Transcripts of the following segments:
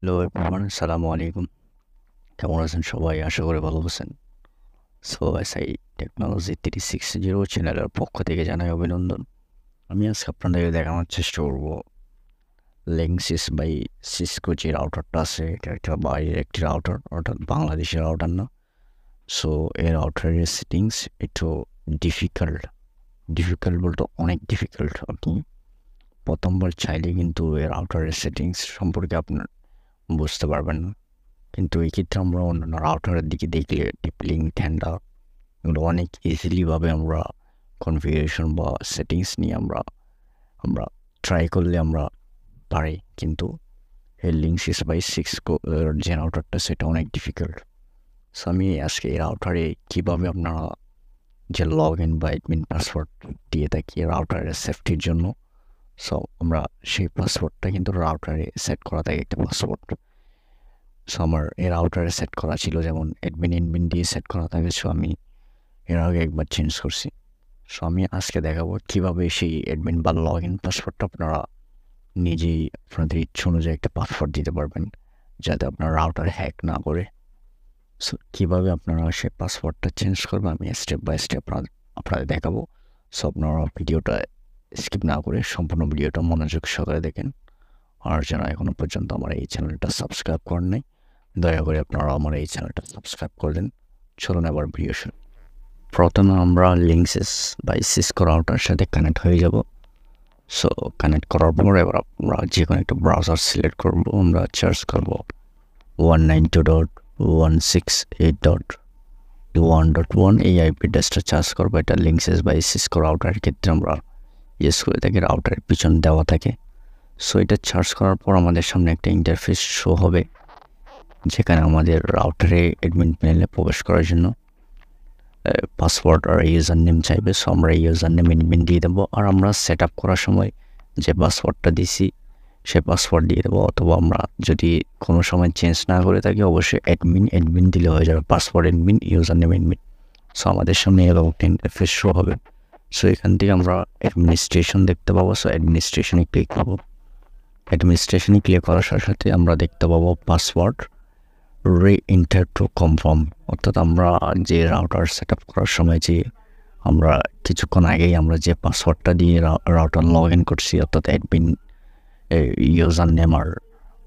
Hello everyone, আসসালামু আলাইকুম। কেমন আছেন সবাই? আশা করি ভালো আছেন। সো এসআই টেকনোলজি 360 চ্যানেলের পক্ষ থেকে জানাই অভিনন্দন। আমি আজকে আপনাদেরকে দেখানোর চেষ্টা করব Linksys বাই সিসকো যে রাউটারটা আছে, এটা একটা বাইরের একটি রাউটার, অর্থাৎ বাংলাদেশের রাউটার না। সো এই রাউটারের সেটিংস একটু ডিফিকাল্ট বলতে অনেক ডিফিকাল্ট। আপনি প্রথমবার চাইলে কিন্তু এই রাউটারের সেটিংস সম্পর্কে আপনার বুঝতে পারবেন না। কিন্তু এক্ষেত্রে আমরা অন্যান্য রাউটারের দিকে দেখলে ডিপলিং, ঠান্ডা এগুলো অনেক ইজিলিভাবে আমরা কনফিগারেশন বা সেটিংস নিয়ে আমরা ট্রাই করলে আমরা পারি। কিন্তু এই Linksys বাই সিসকো যে রাউটারটা সেটা অনেক ডিফিকাল্ট। সো আমি আজকে এই রাউটারে কীভাবে আপনারা যে লগ ইন বা অ্যাডমিন পাসওয়ার্ড দিয়ে থাকি রাউটারের সেফটির জন্য, সো আমরা সেই পাসওয়ার্ডটা কিন্তু রাউটারে সেট করা থাকে একটা পাসওয়ার্ড। সো আমার এই রাউটারে সেট করা ছিল যেমন অ্যাডমিন দিয়ে সেট করা থাকে। সো আমি এর আগে একবার চেঞ্জ করছি। সো আমি আজকে দেখাবো কীভাবে সেই অ্যাডমিন বা লগ ইন পাসওয়ার্ডটা আপনারা নিজেই আপনাদের ইচ্ছে অনুযায়ী একটা পাসওয়ার্ড দিতে পারবেন, যাতে আপনার রাউটার হ্যাক না করে। সো কীভাবে আপনারা সেই পাসওয়ার্ডটা চেঞ্জ করবেন আমি স্টেপ বাই স্টেপ আপনাদের দেখাবো। সো আপনারা ভিডিওটা স্কিপ না করে সম্পূর্ণ ভিডিওটা মনোযোগ সহকারে দেখেন। আর যারা এখনও পর্যন্ত আমার এই চ্যানেলটা সাবস্ক্রাইব করেন নাই, দয়া করে আপনারা আমার এই চ্যানেলটা সাবস্ক্রাইব করে দেন। চলুন এবার ভিডিও শুরু। প্রথমে আমরা Linksys বাই সিসকো রাউটার সাথে কানেক্ট হয়ে যাব। সো কানেক্ট করার পর এবার আমরা যে কোনো একটা ব্রাউজার সিলেক্ট করব। আমরা সার্চ করব 192.168.1.1 এই আইপি অ্যাড্রেসটা সার্চ করবো। এটা Linksys বাই সিসকো রাউটারের ক্ষেত্রে আমরা ইউজ করে থাকি, রাউটারের পিছন দেওয়া থাকে। সো এটা সার্চ করার পর আমাদের সামনে একটা ইন্টারফেস শো হবে, যেখানে আমাদের রাউটারে অ্যাডমিন প্যানেলে প্রবেশ করার জন্য পাসওয়ার্ড আর ইউজার নেম চাইবে। সো আমরা ইউজার নেম অ্যাডমিন দিয়ে দেবো, আর আমরা সেট আপ করার সময় যে পাসওয়ার্ডটা দিছি সে পাসওয়ার্ড দিয়ে দেবো। অথবা আমরা যদি কোনো সময় চেঞ্জ না করে থাকি অবশ্যই অ্যাডমিন দিলে হয়ে যাবে, password admin, user name admin. So আমাদের সামনে এরকম একটা ইন্টারফেস শো হবে। সো এখান থেকে আমরা অ্যাডমিনিস্ট্রেশন দেখতে পাবো। সো অ্যাডমিনিস্ট্রেশনে ক্লিক করবো। অ্যাডমিনিস্ট্রেশনে ক্লিক করার সাথে সাথে আমরা দেখতে পাবো পাসওয়ার্ড রি-এন্টার টু কনফার্ম, অর্থাৎ আমরা যে রাউটার সেট আপ করার সময় যে আমরা কিছুক্ষণ আগেই আমরা যে পাসওয়ার্ডটা দিয়ে রাউটার লগ ইন করছি, অর্থাৎ অ্যাডমিন ইউজার নেম আর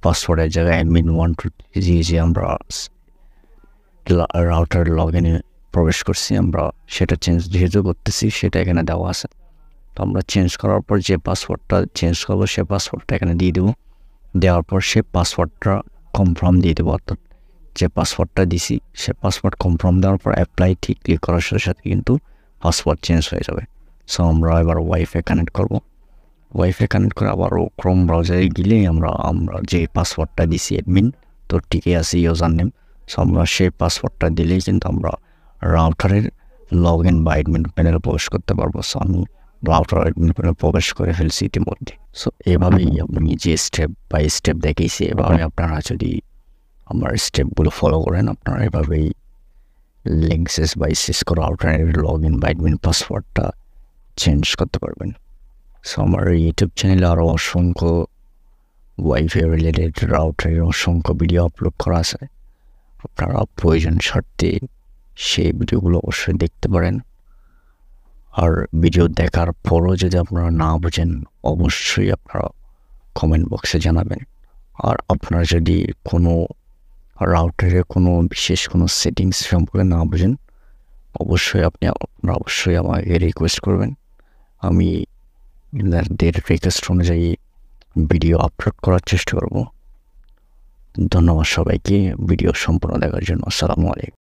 পাসওয়ার্ডের জায়গায় অ্যাডমিন 1 2 3 দিয়ে যে আমরা রাউটার লগ ইনে প্রবেশ করছি, আমরা সেটা চেঞ্জ যেহেতু করতেছি সেটা এখানে দেওয়া আছে। তো আমরা চেঞ্জ করার পর যে পাসওয়ার্ডটা চেঞ্জ করবো সে পাসওয়ার্ডটা এখানে দিয়ে দেবো। দেওয়ার পর সে পাসওয়ার্ডটা কনফার্ম দিয়ে দেবো, অর্থাৎ যে পাসওয়ার্ডটা দিছি সে পাসওয়ার্ড কনফার্ম দেওয়ার পর অ্যাপ্লাই ঠিক ক্লিক করার সাথে সাথে কিন্তু পাসওয়ার্ড চেঞ্জ হয়ে যাবে। সো আমরা এবার ওয়াইফাই কানেক্ট করব। ওয়াইফাই কানেক্ট করে আবারও ক্রোম ব্রাউজারে গেলে আমরা যে পাসওয়ার্ডটা দিছি অ্যাডমিন তো ঠিকই আছে ইউজার নেম। সো আমরা সেই পাসওয়ার্ডটা দিলেই কিন্তু আমরা রাউটারের লগ ইন বা অ্যাডমিন প্যানেলে প্রবেশ করতে পারবো। সো আমি রাউটার অ্যাডমিন প্যানেলে প্রবেশ করে ফেলছি ইতিমধ্যে। সো এভাবেই আপনি যে স্টেপ বাই স্টেপ দেখিয়েছি, এভাবে আপনারা যদি আমার স্টেপগুলো ফলো করেন আপনারা এভাবেই Linksys বাই সিসকো রাউটারের লগ ইন বা অ্যাডমিন পাসওয়ার্ডটা চেঞ্জ করতে পারবেন। সো আমার ইউটিউব চ্যানেলে আরও অসংখ্য ওয়াইফাই রিলেটেড রাউটারের অসংখ্য ভিডিও আপলোড করা আছে, আপনারা প্রয়োজন স্বার্থে সেই ভিডিওগুলো অবশ্যই দেখতে পারেন। আর ভিডিও দেখার পরও যদি আপনারা না বোঝেন অবশ্যই আপনারা কমেন্ট বক্সে জানাবেন। আর আপনারা যদি কোনো রাউটারের কোনো বিশেষ কোনো সেটিংস সম্পর্কে না বোঝেন আপনারা অবশ্যই আমাকে রিকোয়েস্ট করবেন। আমি আপনাদের রিকোয়েস্ট অনুযায়ী ভিডিও আপলোড করার চেষ্টা করব। ধন্যবাদ সবাইকে ভিডিও সম্পূর্ণ দেখার জন্য। আসসালামু আলাইকুম।